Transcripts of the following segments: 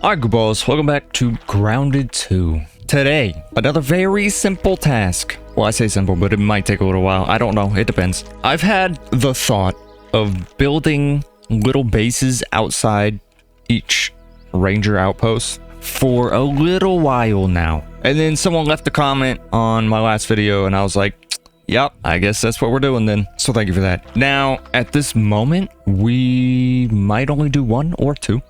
Alright, goofballs, welcome back to Grounded 2. Today, another very simple task. Well, I say simple, but it might take a little while. I don't know, it depends. I've had the thought of building little bases outside each ranger outpost for a little while now. And then someone left a comment on my last video and I was like, yep, I guess that's what we're doing then. So thank you for that. Now, at this moment, we might only do one or two.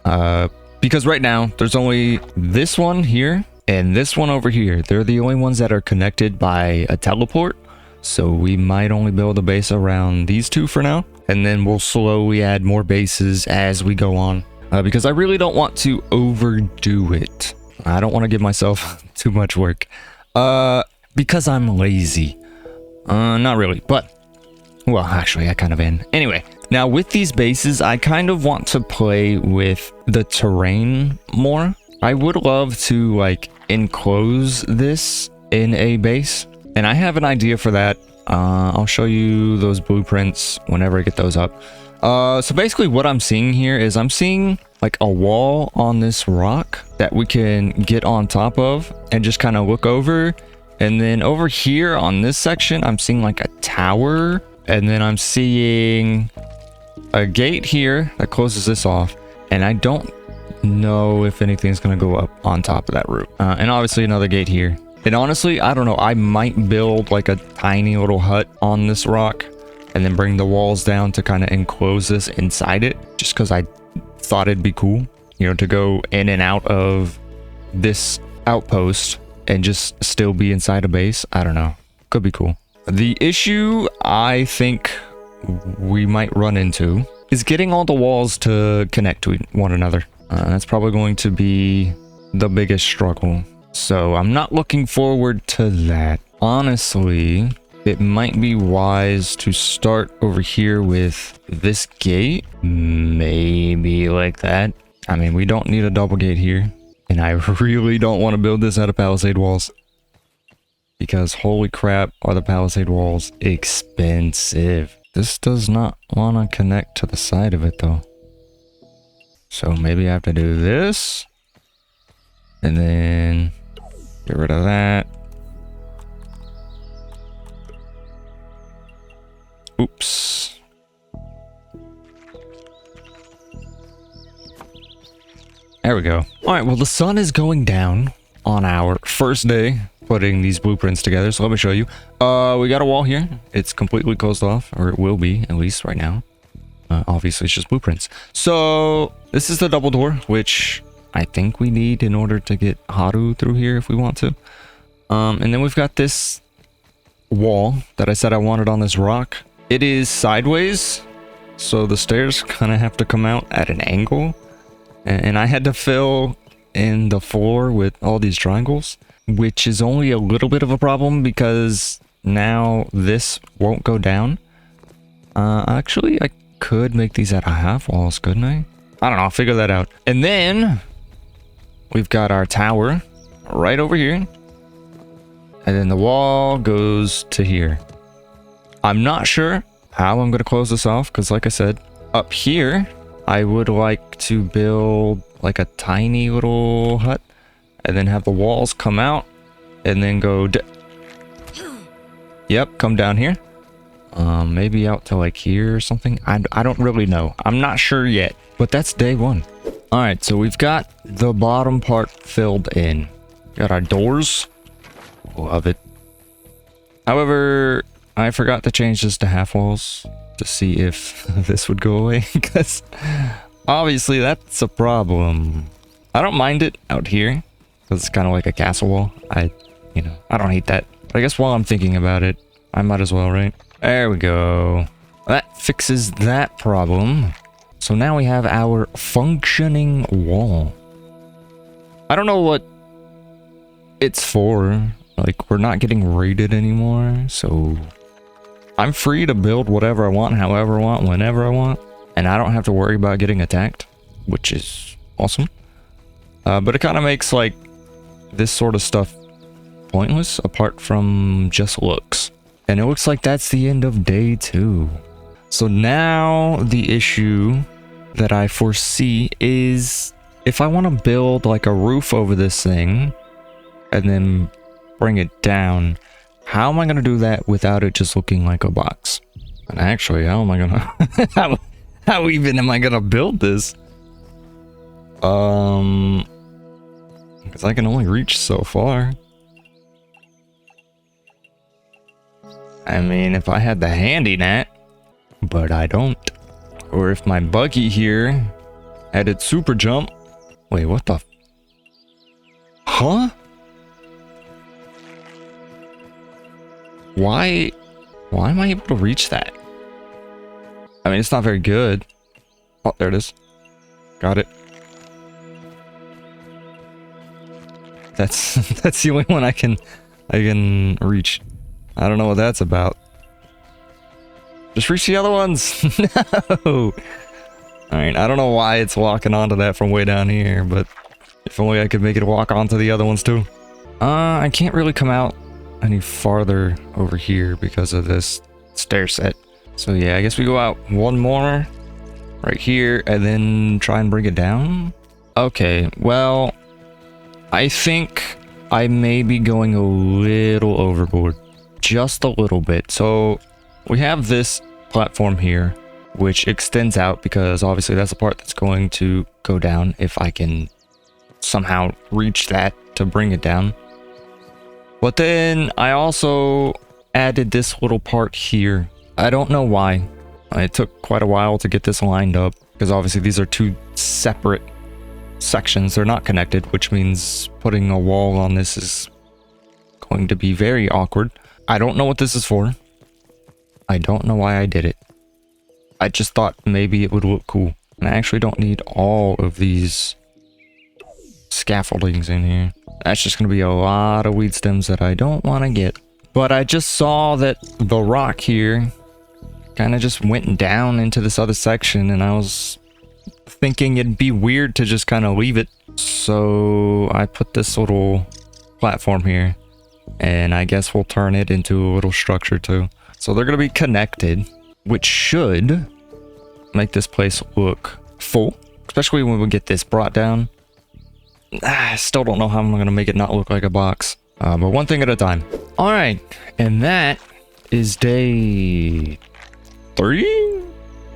Because right now, there's only this one here and this one over here. They're the only ones that are connected by a teleport. So we might only build a base around these two for now. And then we'll slowly add more bases as we go on. Because I really don't want to overdo it. I don't want to give myself too much work. Because I'm lazy. Not really, but... well, actually, I kind of am. Anyway, now with these bases, I kind of want to play with the terrain more. I would love to, like, enclose this in a base. And I have an idea for that. I'll show you those blueprints whenever I get those up. So basically what I'm seeing here is I'm seeing, like, a wall on this rock that we can get on top of and just kind of look over. And then over here on this section, I'm seeing, like, a tower. And then I'm seeing a gate here that closes this off. And I don't know if anything's going to go up on top of that roof. And obviously another gate here. And honestly, I don't know. I might build like a tiny little hut on this rock. And then bring the walls down to kind of enclose this inside it. Just because I thought it'd be cool. You know, to go in and out of this outpost. And just still be inside a base. I don't know. Could be cool. The issue I think we might run into is getting all the walls to connect to one another. That's probably going to be the biggest struggle. So I'm not looking forward to that. Honestly, it might be wise to start over here with this gate. Maybe like that. I mean, we don't need a double gate here. And I really don't want to build this out of palisade walls. Because holy crap, are the palisade walls expensive. This does not want to connect to the side of it though. So maybe I have to do this. And then get rid of that. Oops. There we go. Alright, well the sun is going down on our first day putting these blueprints together, so let me show you. We got a wall here. It's completely closed off, or it will be, at least right now. Obviously, it's just blueprints. So, this is the double door, which I think we need in order to get Haru through here if we want to. And then we've got this wall that I said I wanted on this rock. It is sideways, so the stairs kind of have to come out at an angle. And I had to fill in the floor with all these triangles, which is only a little bit of a problem because now this won't go down. Actually, I could make these out of half walls, couldn't I? I don't know, I'll figure that out. And then we've got our tower right over here. And then the wall goes to here. I'm not sure how I'm going to close this off because like I said, up here, I would like to build like a tiny little hut. And then have the walls come out and then go yep, come down here. Maybe out to like here or something. I don't really know. I'm not sure yet, but that's day one. All right, so we've got the bottom part filled in. Got our doors. Love it. However, I forgot to change this to half walls to see if this would go away because obviously that's a problem. I don't mind it out here. It's kind of like a castle wall. I don't hate that. But I guess while I'm thinking about it, I might as well, right? There we go. That fixes that problem. So now we have our functioning wall. I don't know what it's for. Like, we're not getting raided anymore. So I'm free to build whatever I want, however I want, whenever I want. And I don't have to worry about getting attacked, which is awesome. But it kind of makes, like, this sort of stuff pointless apart from just looks. And it looks like that's the end of day 2. So now the issue that I foresee is if I want to build like a roof over this thing and then bring it down, how am I going to do that without it just looking like a box? And actually, how am I going to... how even am I going to build this? Because I can only reach so far. I mean, if I had the handy net, but I don't. Or if my buggy here had its super jump. Wait, what the? Huh? Why am I able to reach that? I mean, it's not very good. Oh, there it is. Got it. That's that's the only one I can reach. I don't know what that's about. Just reach the other ones. No. Alright, I don't know why it's walking onto that from way down here, but if only I could make it walk onto the other ones too. I can't really come out any farther over here because of this stair set. So yeah, I guess we go out one more right here and then try and bring it down. Okay, well, I think I may be going a little overboard. Just a little bit. So we have this platform here, which extends out because obviously that's the part that's going to go down if I can somehow reach that to bring it down. But then I also added this little part here. I don't know why. It took quite a while to get this lined up because obviously these are two separate sections. They're not connected, which means putting a wall on this is going to be very awkward. I don't know what this is for. I don't know why I did it. I just thought maybe it would look cool. And I actually don't need all of these scaffoldings in here. That's just going to be a lot of weed stems that I don't want to get. But I just saw that the rock here kind of just went down into this other section, and I was thinking it'd be weird to just kind of leave it. So I put this little platform here, and I guess we'll turn it into a little structure too. So they're going to be connected, which should make this place look full, especially when we get this brought down. I still don't know how I'm going to make it not look like a box, but one thing at a time. All right, and that is day 3?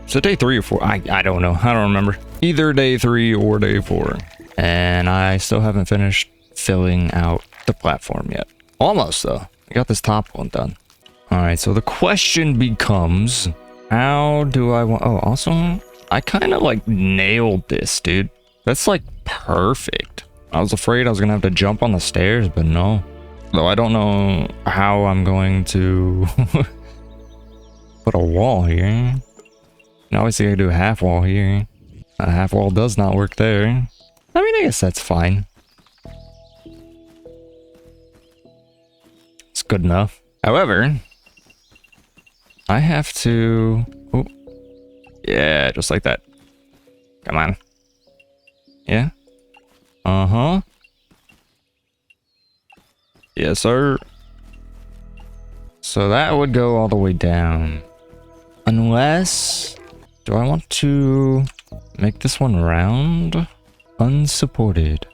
Is it day 3 or 4? I don't know. I don't remember. Either day 3 or day 4. And I still haven't finished filling out the platform yet. Almost, though. I got this top one done. Alright, so the question becomes, how do I want... Oh, also, I kind of, like, nailed this, dude. That's, like, perfect. I was afraid I was going to have to jump on the stairs, but no. Though I don't know how I'm going to put a wall here. And obviously, I do a half wall here. A half wall does not work there. I mean, I guess that's fine. It's good enough. However, I have to... Oh, yeah, just like that. Come on. Yeah? Uh-huh. Yes, sir. So that would go all the way down. Unless... Do I want to make this one round? Unsupported.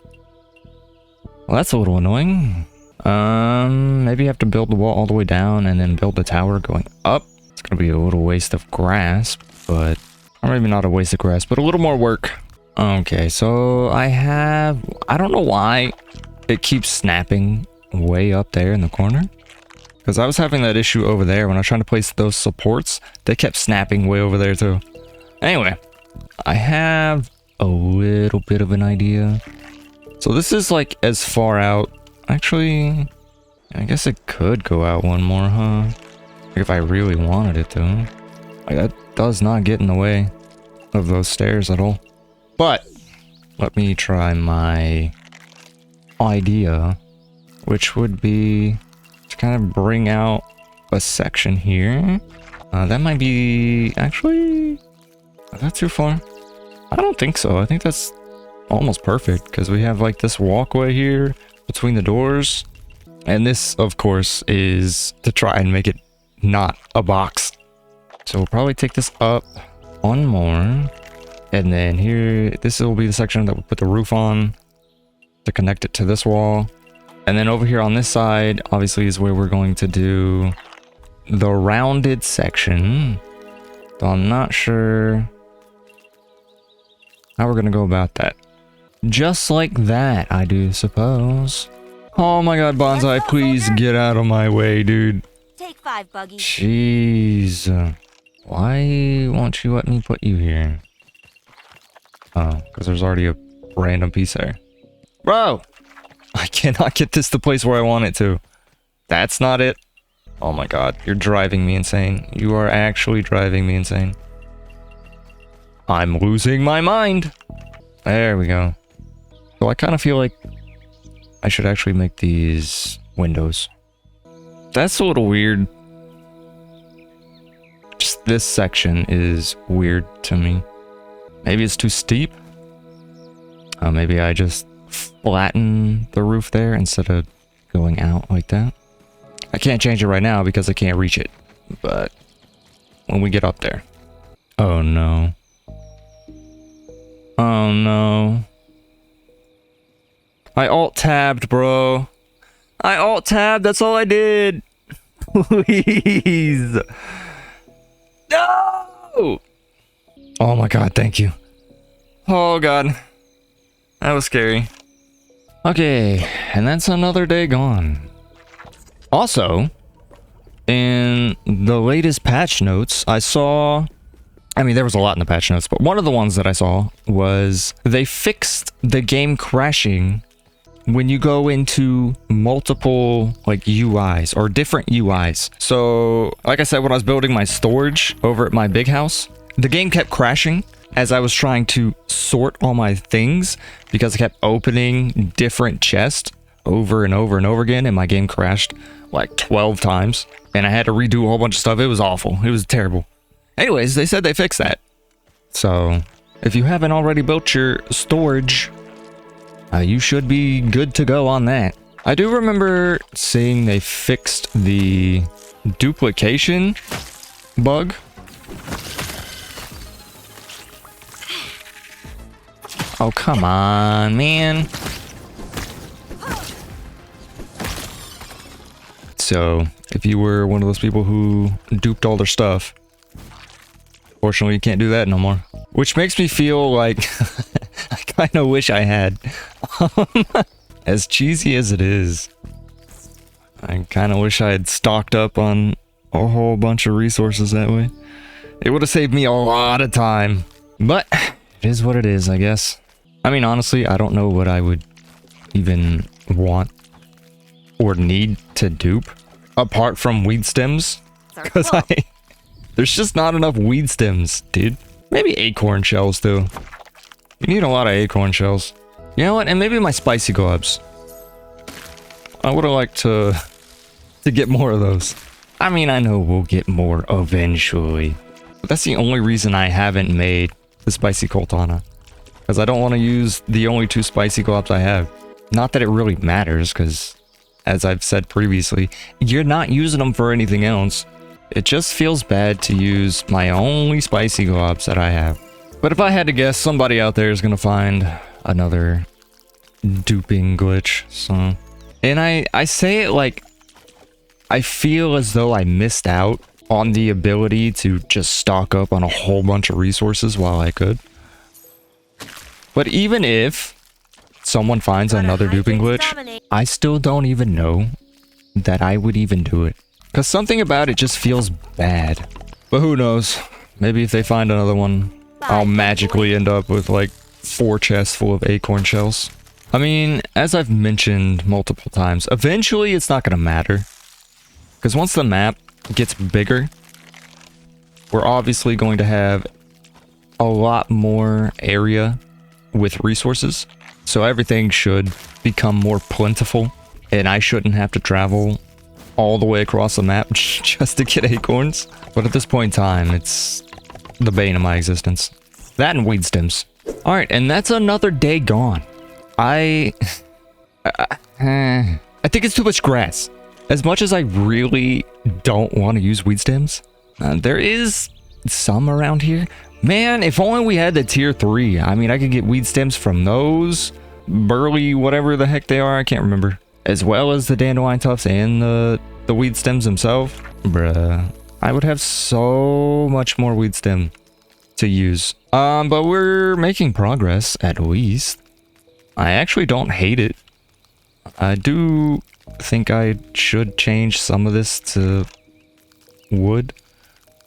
Well, that's a little annoying. Maybe I have to build the wall all the way down and then build the tower going up. It's gonna be a little waste of grass, but... Or maybe not a waste of grass, but a little more work. Okay, so I have... I don't know why it keeps snapping way up there in the corner. Because I was having that issue over there when I was trying to place those supports. They kept snapping way over there too. Anyway, I have a little bit of an idea. So this is like as far out. Actually, I guess it could go out one more, huh? Like if I really wanted it to. Like that does not get in the way of those stairs at all. But let me try my idea, which would be to kind of bring out a section here. That might be actually... Is that too far? I don't think so. I think that's almost perfect because we have like this walkway here between the doors. And this, of course, is to try and make it not a box. So we'll probably take this up one more. And then here, this will be the section that we'll put the roof on to connect it to this wall. And then over here on this side, obviously is where we're going to do the rounded section. So I'm not sure how we're going to go about that. Just like that, I do suppose. Oh my god, Bonsai, please get out of my way, dude. Take 5, Buggy. Jeez. Why won't you let me put you here? Oh, because there's already a random piece there. Bro! I cannot get this to place where I want it to. That's not it. Oh my god, you're driving me insane. You are actually driving me insane. I'm losing my mind. There we go. So I kind of feel like I should actually make these windows. That's a little weird. Just this section is weird to me. Maybe it's too steep. Maybe I just flatten the roof there instead of going out like that. I can't change it right now because I can't reach it. But when we get up there. Oh no. Oh no. I alt-tabbed, bro. I alt-tabbed, that's all I did. Please. No! Oh my god, thank you. Oh god. That was scary. Okay, and that's another day gone. Also, in the latest patch notes, I saw... I mean, there was a lot in the patch notes, but one of the ones that I saw was they fixed the game crashing when you go into multiple like UIs or different UIs. So like I said, when I was building my storage over at my big house, the game kept crashing as I was trying to sort all my things because I kept opening different chests over and over and over again, and my game crashed like 12 times and I had to redo a whole bunch of stuff. It was awful. It was terrible. Anyways, they said they fixed that. So if you haven't already built your storage, you should be good to go on that. I do remember seeing they fixed the duplication bug. Oh, come on, man. So, if you were one of those people who duped all their stuff, fortunately you can't do that no more. Which makes me feel like I kind of wish I had. As cheesy as it is, I kind of wish I had stocked up on a whole bunch of resources that way. It would have saved me a lot of time. But it is what it is, I guess. I mean, honestly, I don't know what I would even want or need to dupe apart from weed stems. Because there's just not enough weed stems, dude. Maybe acorn shells, though. You need a lot of acorn shells. You know what? And maybe my spicy globs. I would have liked to get more of those. I mean, I know we'll get more eventually. But that's the only reason I haven't made the spicy coltana. Because I don't want to use the only 2 spicy globs I have. Not that it really matters, because as I've said previously, you're not using them for anything else. It just feels bad to use my only spicy globs that I have. But if I had to guess, somebody out there is going to find another duping glitch. So, and I say it like I feel as though I missed out on the ability to just stock up on a whole bunch of resources while I could. But even if someone finds another duping glitch, I still don't even know that I would even do it. Because something about it just feels bad. But who knows? Maybe if they find another one, I'll magically end up with like 4 chests full of acorn shells. I mean, as I've mentioned multiple times, eventually it's not going to matter. Because once the map gets bigger, we're obviously going to have a lot more area with resources. So everything should become more plentiful, and I shouldn't have to travel all the way across the map just to get acorns. But at this point in time, it's the bane of my existence. That and weed stems. Alright, and that's another day gone. I think it's too much grass. As much as I really don't want to use weed stems, there is some around here. Man, if only we had the tier 3. I mean, I could get weed stems from those. Burley, whatever the heck they are, I can't remember. As well as the dandelion tufts and the weed stems themselves. Bruh. I would have so much more weed stem to use. But we're making progress, at least. I actually don't hate it. I do think I should change some of this to wood.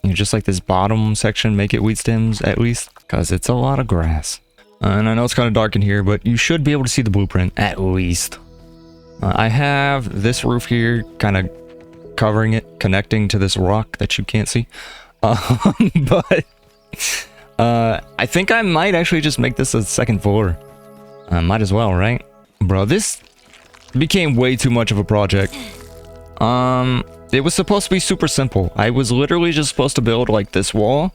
You know, just like this bottom section, make it weed stems at least, because it's a lot of grass. And I know it's kind of dark in here, but you should be able to see the blueprint at least. I have this roof here kind of covering it, connecting to this rock that you can't see. But I think I might actually just make this a second floor. Might as well, right? Bro, this became way too much of a project. It was supposed to be super simple. I was literally just supposed to build like this wall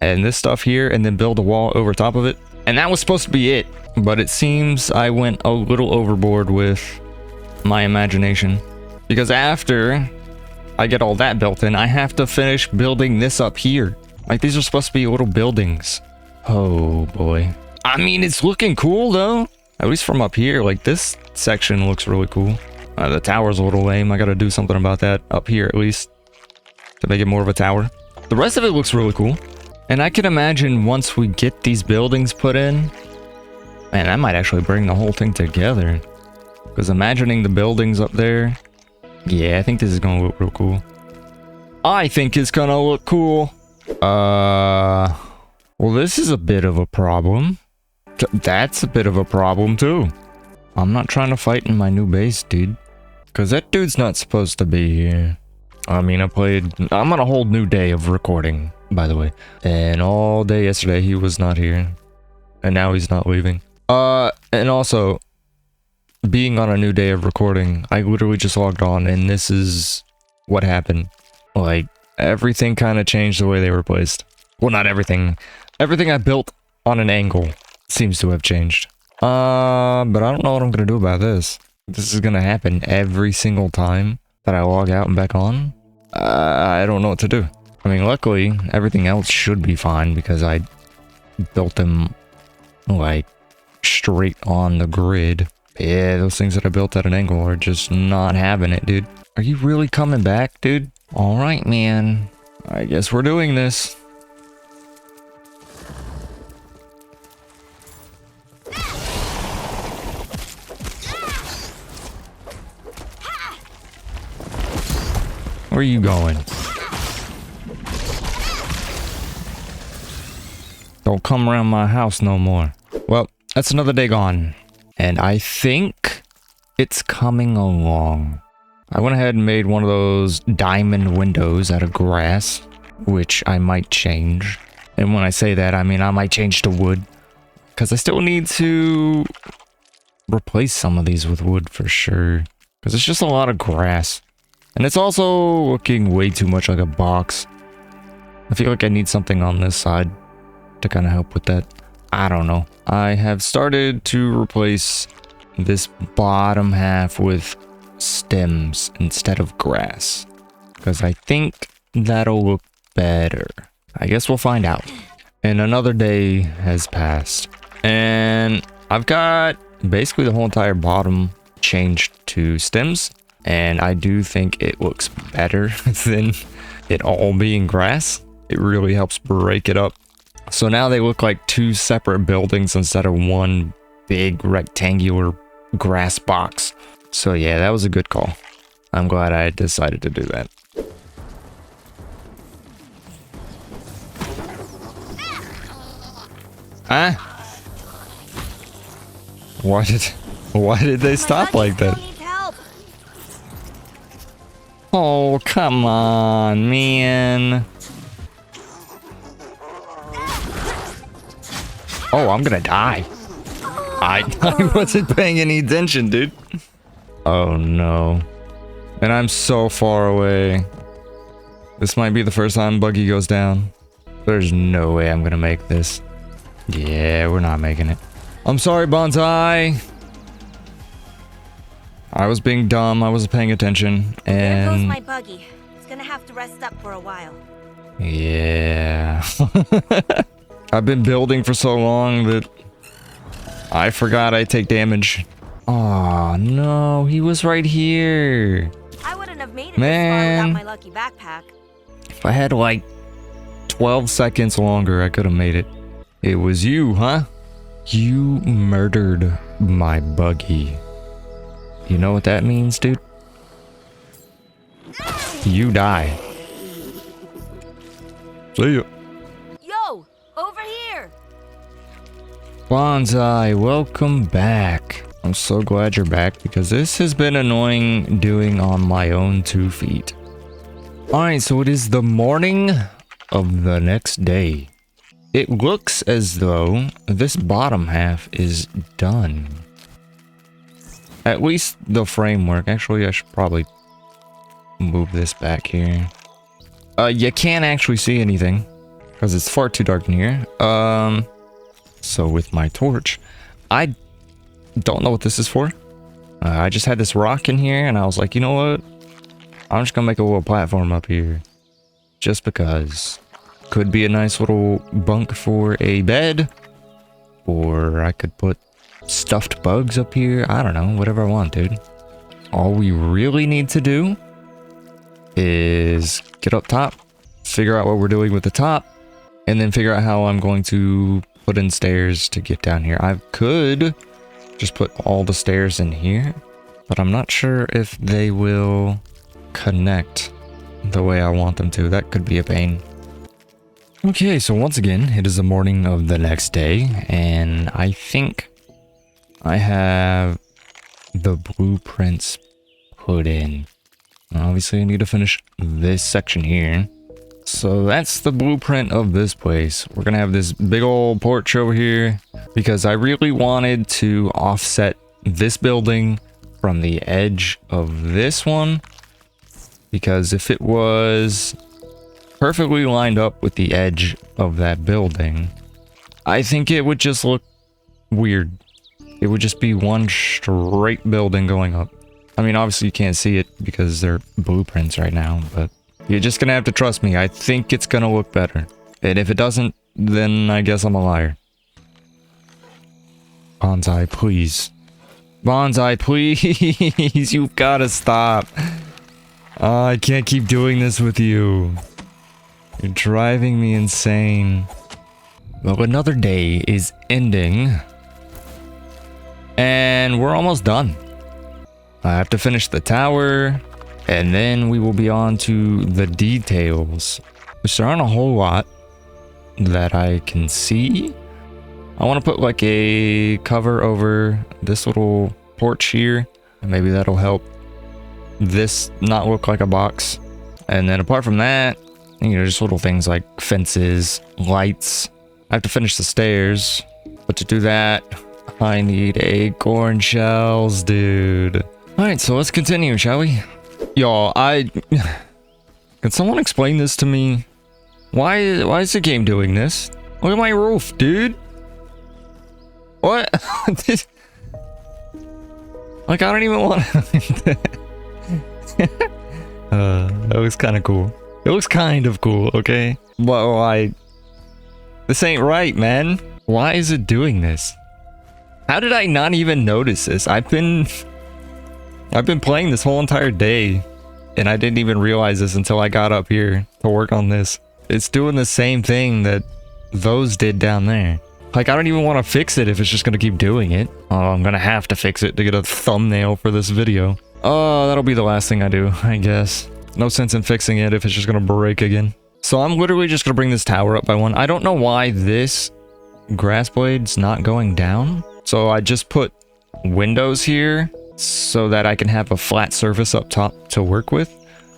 and this stuff here and then build a wall over top of it. And that was supposed to be it. But it seems I went a little overboard with my imagination. Because after I get all that built in, I have to finish building this up here. Like, these are supposed to be little buildings. Oh boy. I mean, it's looking cool though. At least from up here, like this section looks really cool. The tower's a little lame. I gotta do something about that up here at least to make it more of a tower. The rest of it looks really cool. And I can imagine once we get these buildings put in, man, that might actually bring the whole thing together. Because imagining the buildings up there, yeah, I think this is gonna look real cool. I think it's gonna look cool. Well, this is a bit of a problem. That's a bit of a problem too. I'm not trying to fight in my new base, dude. Because that dude's not supposed to be here. I mean, I'm on a whole new day of recording, by the way. And all day yesterday, he was not here. And now he's not leaving. And also, being on a new day of recording, I literally just logged on and this is what happened. Like, everything kind of changed the way they were placed. Well, not everything. Everything I built on an angle seems to have changed. But I don't know what I'm gonna do about this. This is gonna happen every single time that I log out and back on. I don't know what to do. I mean, luckily, everything else should be fine because I built them, like, straight on the grid. Yeah, those things that I built at an angle are just not having it, dude. Are you really coming back, dude? Alright, man. I guess we're doing this. Where are you going? Don't come around my house no more. Well, that's another day gone. And I think it's coming along. I went ahead and made one of those diamond windows out of grass, which I might change. And when I say that, I mean I might change to wood. Because I still need to replace some of these with wood for sure. Because it's just a lot of grass. And it's also looking way too much like a box. I feel like I need something on this side to kind of help with that. I don't know. I have started to replace this bottom half with stems instead of grass. Because I think that'll look better. I guess we'll find out. And another day has passed. And I've got basically the whole entire bottom changed to stems. And I do think it looks better than it all being grass. It really helps break it up. So now they look like two separate buildings instead of one big rectangular grass box. So yeah, that was a good call. I'm glad I decided to do that. Huh? Why did they stop like that? Oh, come on, man. Oh, I'm gonna die. I wasn't paying any attention, dude. Oh, no. And I'm so far away. This might be the first time Buggy goes down. There's no way I'm gonna make this. Yeah, we're not making it. I'm sorry, Bonsai. I was being dumb. I wasn't paying attention. And there goes my buggy. It's gonna have to rest up for a while. Yeah. I've been building for so long that I forgot I take damage. Oh no, he was right here. I wouldn't have made it Man. this far without my lucky backpack. If I had like 12 seconds longer, I could have made it. It was you, huh? You murdered my buggy. You know what that means, dude? You die. See ya. Yo, over here. Bonsai, welcome back. I'm so glad you're back because this has been annoying doing on my own 2 feet. Alright, so it is the morning of the next day. It looks as though this bottom half is done. At least the framework. Actually, I should probably move this back here. You can't actually see anything because it's far too dark in here. So with my torch, I don't know what this is for. I just had this rock in here and I was like, you know what? I'm just gonna make a little platform up here. Just because. Could be a nice little bunk for a bed. Or I could put stuffed bugs up here. I don't know, whatever I want, dude. All we really need to do is get up top, figure out what we're doing with the top, and then figure out how I'm going to put in stairs to get down here. I could just put all the stairs in here, but I'm not sure if they will connect the way I want them to. That could be a pain. Okay, so once again, it is the morning of the next day, and I think I have the blueprints put in. Obviously, I need to finish this section here. So that's the blueprint of this place. We're gonna have this big old porch over here because I really wanted to offset this building from the edge of this one, because if it was perfectly lined up with the edge of that building, I think it would just look weird. It would just be one straight building going up. I mean, obviously you can't see it because they're blueprints right now, but you're just gonna have to trust me. I think it's gonna look better. And if it doesn't, then I guess I'm a liar. Bonsai, please. Bonsai, please. You've gotta stop. I can't keep doing this with you. You're driving me insane. Well, another day is ending. And we're almost done. I have to finish the tower. And then we will be on to the details. Which there aren't a whole lot that I can see. I want to put like a cover over this little porch here. And maybe that'll help this not look like a box. And then apart from that, you know, just little things like fences, lights. I have to finish the stairs. But to do that, I need acorn shells, dude. Alright, so let's continue, shall we? Y'all, can someone explain this to me? Why is the game doing this? Look at my roof, dude. What? Like, I don't even want that was kind of cool. It looks kind of cool, okay? But this ain't right, man. Why is it doing this? How did I not even notice this? I've been playing this whole entire day, and I didn't even realize this until I got up here to work on this. It's doing the same thing that those did down there. Like, I don't even want to fix it if it's just going to keep doing it. Oh, I'm going to have to fix it to get a thumbnail for this video. Oh, that'll be the last thing I do, I guess. No sense in fixing it if it's just going to break again. So I'm literally just going to bring this tower up by one. I don't know why this grass blade's not going down. So I just put windows here so that I can have a flat surface up top to work with.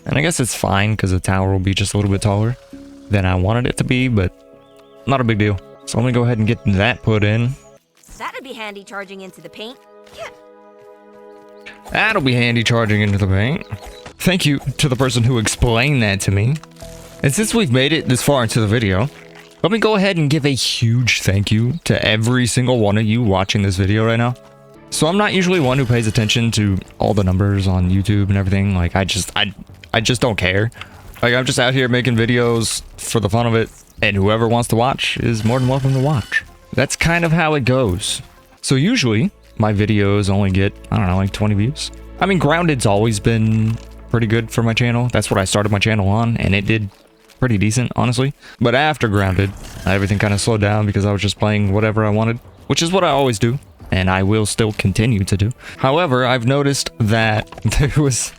And I guess it's fine because the tower will be just a little bit taller than I wanted it to be, but not a big deal. So let me go ahead and get that put in. That'd be handy charging into the paint. Yeah. That'll be handy charging into the paint. Thank you to the person who explained that to me. And since we've made it this far into the video, let me go ahead and give a huge thank you to every single one of you watching this video right now. So I'm not usually one who pays attention to all the numbers on YouTube and everything. Like, I just don't care. Like, I'm just out here making videos for the fun of it, and whoever wants to watch is more than welcome to watch. That's kind of how it goes. So usually, my videos only get, I don't know, like 20 views. I mean, Grounded's always been pretty good for my channel. That's what I started my channel on, and it did pretty decent, honestly. But after Grounded, everything kind of slowed down because I was just playing whatever I wanted, which is what I always do, and I will still continue to do. However, I've noticed that there was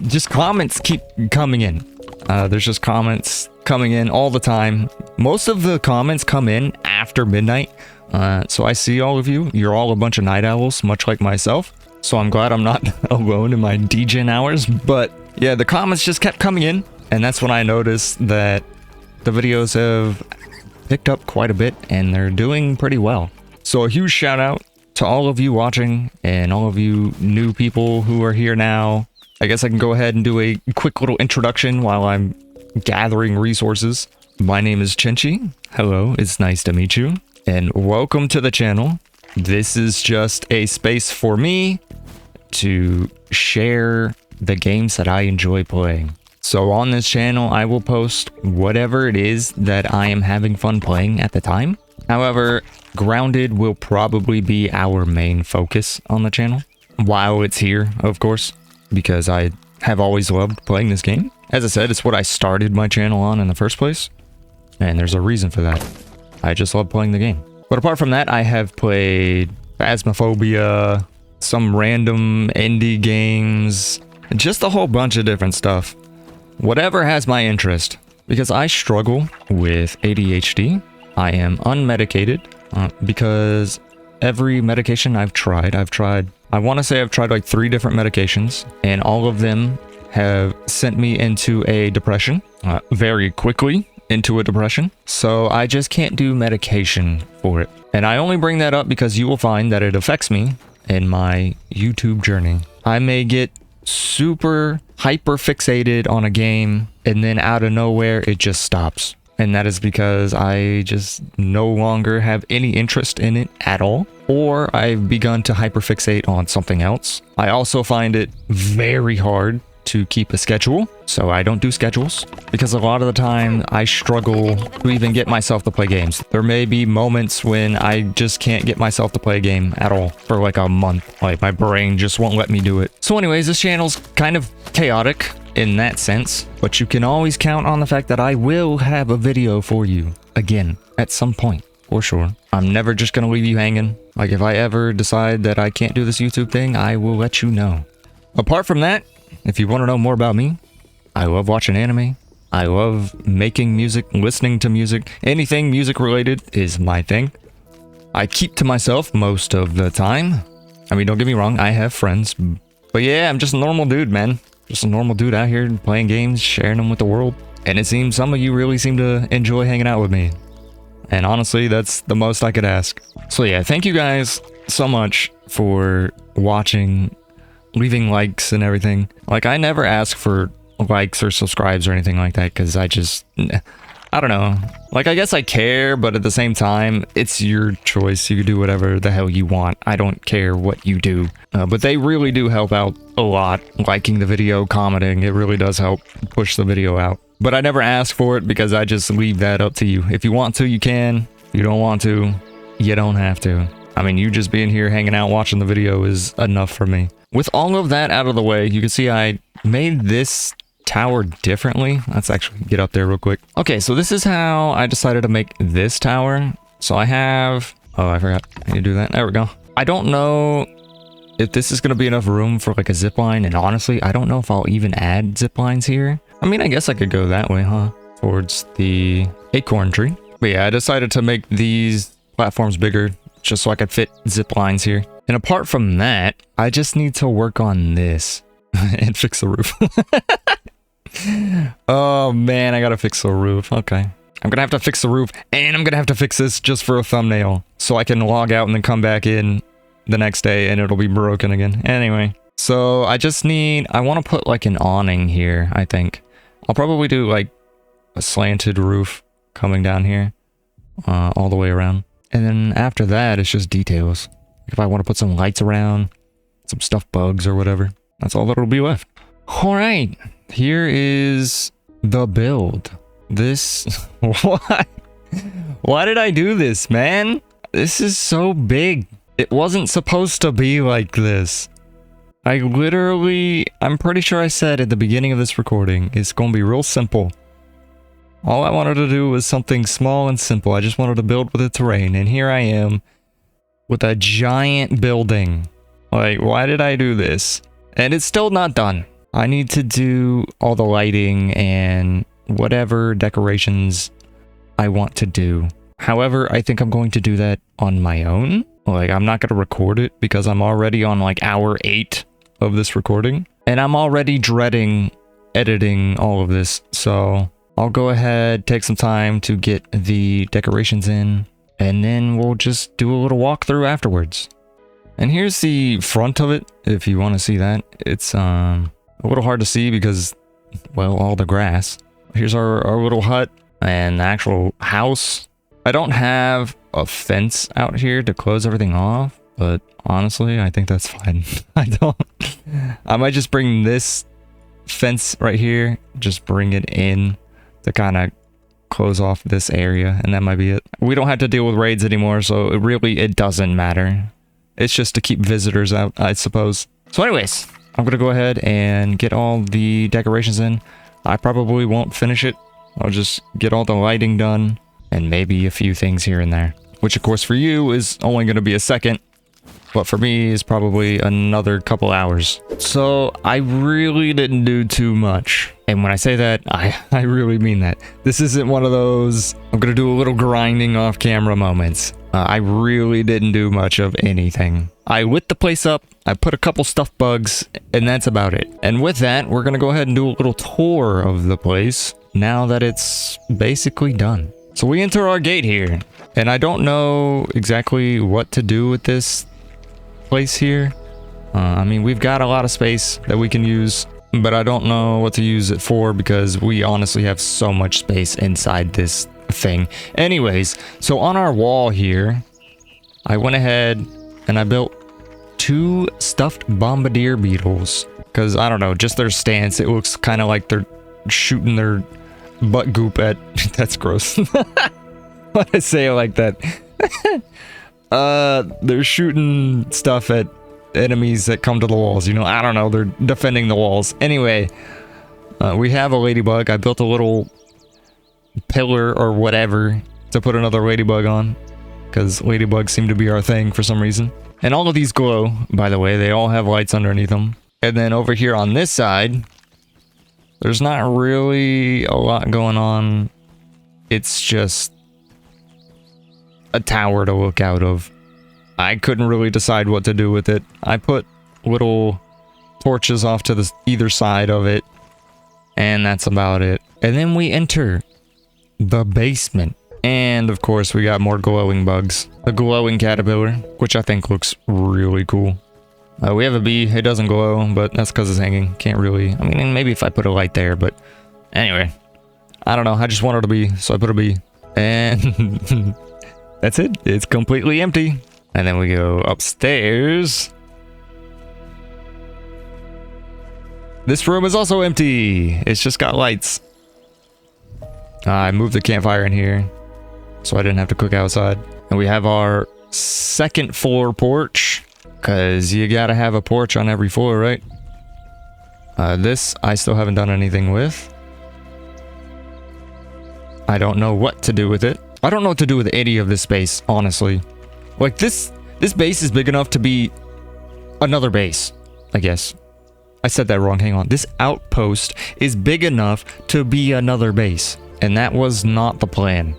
just comments keep coming in. There's just comments coming in all the time. Most of the comments come in after midnight. So I see all of you. You're all a bunch of night owls, much like myself. So I'm glad I'm not alone in my DJing hours. But yeah, the comments just kept coming in. And that's when I noticed that the videos have picked up quite a bit and they're doing pretty well. So a huge shout out to all of you watching and all of you new people who are here now. I guess I can go ahead and do a quick little introduction while I'm gathering resources. My name is Chinchi. Hello, it's nice to meet you. And welcome to the channel. This is just a space for me to share the games that I enjoy playing. So on this channel, I will post whatever it is that I am having fun playing at the time. However, Grounded will probably be our main focus on the channel. While it's here, of course, because I have always loved playing this game. As I said, it's what I started my channel on in the first place. And there's a reason for that. I just love playing the game. But apart from that, I have played Phasmophobia, some random indie games, just a whole bunch of different stuff. Whatever has my interest. Because I struggle with ADHD. I am unmedicated because every medication I've tried, I want to say I've tried like 3 different medications, and all of them have sent me into a depression, very quickly into a depression. So I just can't do medication for it. And I only bring that up because you will find that it affects me in my YouTube journey. I may get super hyper fixated on a game, and then out of nowhere, it just stops. And that is because I just no longer have any interest in it at all, or I've begun to hyperfixate on something else. I also find it very hard to keep a schedule, so I don't do schedules, because a lot of the time I struggle to even get myself to play games. There may be moments when I just can't get myself to play a game at all for like a month. Like my brain just won't let me do it. So anyways, this channel's kind of chaotic in that sense, but you can always count on the fact that I will have a video for you again at some point, for sure. I'm never just gonna leave you hanging. Like if I ever decide that I can't do this YouTube thing, I will let you know. Apart from that, if you want to know more about me, I love watching anime. I love making music, listening to music. Anything music related is my thing. I keep to myself most of the time. I mean, don't get me wrong, I have friends, but yeah, I'm just a normal dude, man. Just a normal dude out here playing games, sharing them with the world. And it seems some of you really seem to enjoy hanging out with me. And honestly, that's the most I could ask. So yeah, thank you guys so much for watching, leaving likes and everything. Like, I never ask for likes or subscribes or anything like that, because I don't know. Like, I guess I care, but at the same time, it's your choice. You can do whatever the hell you want. I don't care what you do. But they really do help out a lot. Liking the video, commenting, it really does help push the video out. But I never ask for it because I just leave that up to you. If you want to, you can. If you don't want to, you don't have to. I mean, you just being here hanging out watching the video is enough for me. With all of that out of the way, you can see I made this tower differently. Let's actually get up there real quick. Okay, so this is how I decided to make this tower. So I have... Oh, I forgot. I need to do that. There we go. I don't know if this is going to be enough room for like a zip line, and honestly, I don't know if I'll even add zip lines here. I mean, I guess I could go that way, huh? Towards the acorn tree. But yeah, I decided to make these platforms bigger just so I could fit zip lines here. And apart from that, I just need to work on this and fix the roof. Oh man, I gotta fix the roof. Okay. I'm gonna have to fix the roof, and I'm gonna have to fix this just for a thumbnail, so I can log out and then come back in the next day and it'll be broken again. Anyway, so I want to put like an awning here, I think. I'll probably do like a slanted roof coming down here, all the way around. And then after that, it's just details. If I want to put some lights around, some stuffed bugs or whatever, that's all that'll be left. All right, here is the build. This... Why? Why did I do this, man? This is so big. It wasn't supposed to be like this. I'm pretty sure I said at the beginning of this recording, it's gonna be real simple. All I wanted to do was something small and simple. I just wanted to build with the terrain, and here I am with a giant building. Like, why did I do this? And it's still not done. I need to do all the lighting and whatever decorations I want to do. However, I think I'm going to do that on my own. Like, I'm not going to record it because I'm already on like hour 8 of this recording. And I'm already dreading editing all of this. So I'll go ahead, take some time to get the decorations in, and then we'll just do a little walkthrough afterwards. And here's the front of it, if you want to see that. It's a little hard to see because, well, all the grass. Here's our little hut and the actual house. I don't have a fence out here to close everything off, but honestly, I think that's fine. I might just bring this fence right here, just bring it in to kind of close off this area, and that might be it. We don't have to deal with raids anymore, so it doesn't matter. It's just to keep visitors out, I suppose. So anyways, I'm gonna go ahead and get all the decorations in. I probably won't finish it. I'll just get all the lighting done and maybe a few things here and there, which of course for you is only going to be a second, but for me is probably another couple hours. So I really didn't do too much. And when I say that, I really mean that. This isn't one of those, I'm going to do a little grinding off camera moments. I really didn't do much of anything. I lit the place up, I put a couple stuffed bugs, and that's about it. And with that, we're going to go ahead and do a little tour of the place now that it's basically done. So we enter our gate here, and I don't know exactly what to do with this place here. I mean, we've got a lot of space that we can use, but I don't know what to use it for because we honestly have so much space inside this thing. Anyways, so on our wall here, I went ahead and I built 2 stuffed bombardier beetles because, I don't know, just their stance, it looks kind of like they're shooting their butt goop at... That's gross. Why I say it like that? They're shooting stuff at enemies that come to the walls, you know? I don't know, they're defending the walls. Anyway, we have a ladybug. I built a little pillar or whatever to put another ladybug on, because ladybugs seem to be our thing for some reason. And all of these glow, by the way. They all have lights underneath them. And then over here on this side, there's not really a lot going on. It's just a tower to look out of. I couldn't really decide what to do with it. I put little torches off to the either side of it, and that's about it. And then we enter the basement. And of course, we got more glowing bugs. The glowing caterpillar, which I think looks really cool. We have a bee. It doesn't glow, but that's because it's hanging. Can't really... I mean, maybe if I put a light there, but... Anyway. I don't know. I just wanted a bee, so I put a bee. And... that's it. It's completely empty. And then we go upstairs. This room is also empty. It's just got lights. I moved the campfire in here, so I didn't have to cook outside. And we have our second floor porch, because you gotta have a porch on every floor, right? This I still haven't done anything with. I don't know what to do with it. I don't know what to do with any of this space, honestly. Like, this base is big enough to be another base, I guess. I said that wrong, hang on. This outpost is big enough to be another base. And that was not the plan.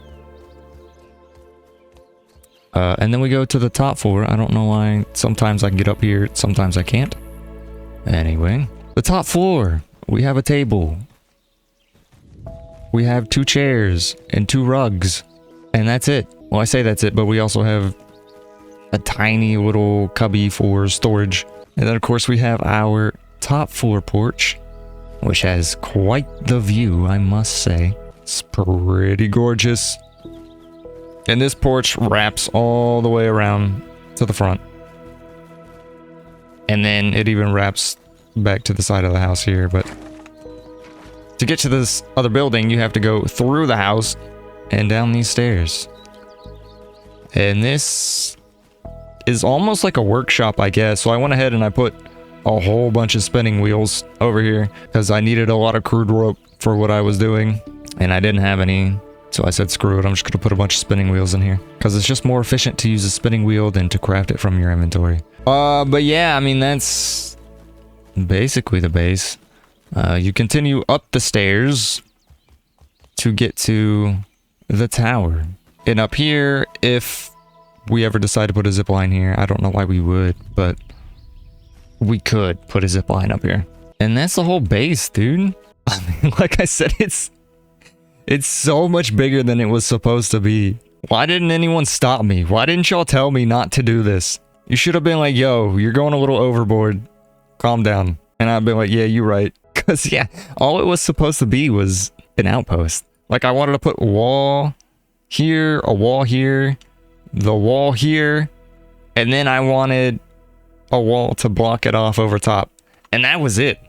And then we go to the top floor. I don't know why. Sometimes I can get up here, sometimes I can't. Anyway, the top floor. We have a table. We have 2 chairs and 2 rugs. And that's it. Well, I say that's it, but we also have a tiny little cubby for storage. And then, of course, we have our top floor porch, which has quite the view, I must say. It's pretty gorgeous. And this porch wraps all the way around to the front. And then it even wraps back to the side of the house here, but to get to this other building, you have to go through the house and down these stairs. And this is almost like a workshop, I guess. So I went ahead and I put a whole bunch of spinning wheels over here because I needed a lot of crude rope for what I was doing, and I didn't have any. So I said, screw it, I'm just gonna put a bunch of spinning wheels in here because it's just more efficient to use a spinning wheel than to craft it from your inventory. But yeah, I mean, that's basically the base. You continue up the stairs to get to the tower. And up here, if we ever decide to put a zip line here, I don't know why we would, but we could put a zip line up here. And that's the whole base, dude. I mean, like I said, it's so much bigger than it was supposed to be. Why didn't anyone stop me? Why didn't y'all tell me not to do this? You should have been like, yo, you're going a little overboard. Calm down. And I'd be like, yeah, you're right. Because, yeah, all it was supposed to be was an outpost. Like, I wanted to put a wall here, a wall here, the wall here, and then I wanted a wall to block it off over top. And that was it.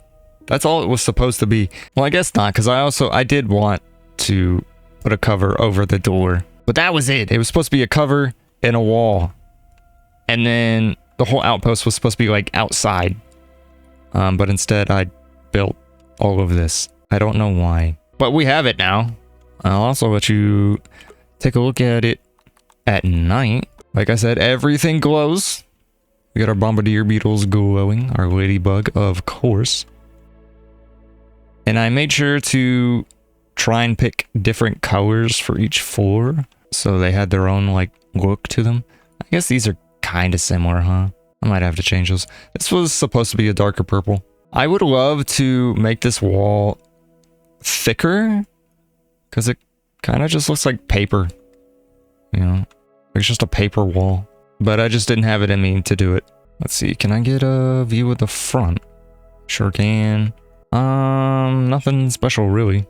That's all it was supposed to be. Well, I guess not, because I did want to put a cover over the door. But that was it. It was supposed to be a cover and a wall. And then the whole outpost was supposed to be like outside. But instead I built all of this. I don't know why. But we have it now. I'll also let you take a look at it at night. Like I said, everything glows. We got our bombardier beetles glowing. Our ladybug, of course. And I made sure to try and pick different colors for each floor, so they had their own like look to them. I guess these are kind of similar, huh? I might have to change those. This was supposed to be a darker purple. I would love to make this wall thicker, because it kind of just looks like paper. You know, it's just a paper wall. But I just didn't have it in me to do it. Let's see, can I get a view of the front? Sure can. Nothing special really.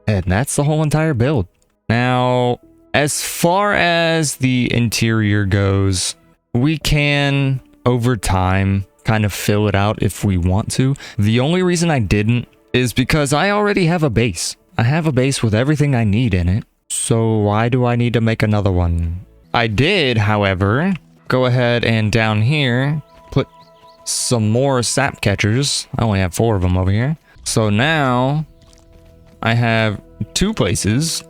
And that's the whole entire build. Now, as far as the interior goes, we can, over time, kind of fill it out if we want to. The only reason I didn't is because I already have a base. I have a base with everything I need in it. So why do I need to make another one? I did, however, go ahead and down here, put some more sap catchers. I only have 4 of them over here. So now I have 2 places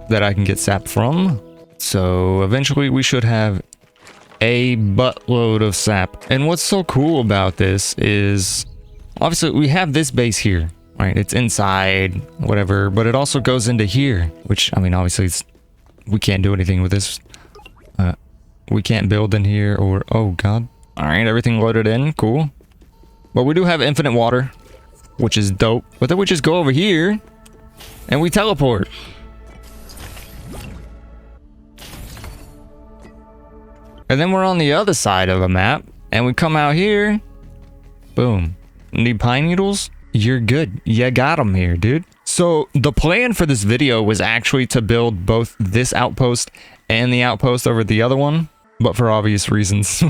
that I can get sap from. So eventually we should have a buttload of sap. And what's so cool about this is, obviously we have this base here, right? It's inside, whatever, but it also goes into here, which, I mean, obviously we can't do anything with this. We can't build in here or, oh god. All right, everything loaded in, cool. But we do have infinite water, which is dope. But then we just go over here and we teleport. And then we're on the other side of the map and we come out here. Boom. Need pine needles? You're good. You got them here, dude. So the plan for this video was actually to build both this outpost and the outpost over the other one. But for obvious reasons,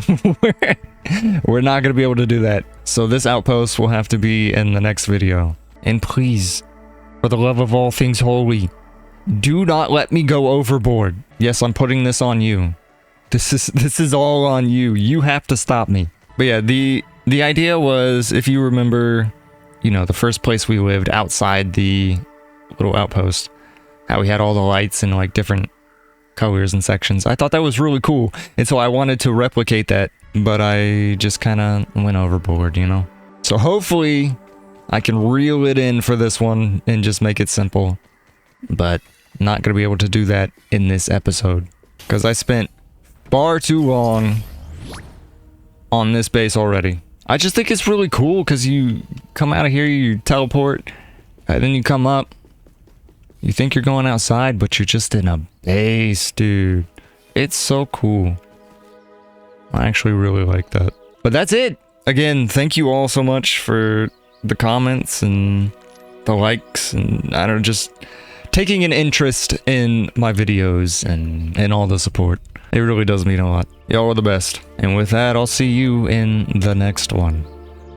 we're not going to be able to do that. So this outpost will have to be in the next video. And please, for the love of all things holy, do not let me go overboard. Yes, I'm putting this on you. This is all on you. You have to stop me. But yeah, the idea was, if you remember, you know, the first place we lived outside the little outpost, how we had all the lights and like different colors and sections. I thought that was really cool, and so I wanted to replicate that, but I just kind of went overboard, you know? So hopefully I can reel it in for this one and just make it simple, but not gonna be able to do that in this episode because I spent far too long on this base already. I just think it's really cool because you come out of here, you teleport, and then you come up. You think you're going outside, but you're just in a base, dude. It's so cool. I actually really like that. But that's it. Again, thank you all so much for the comments and the likes and, I don't know, just taking an interest in my videos and all the support. It really does mean a lot. Y'all are the best. And with that, I'll see you in the next one.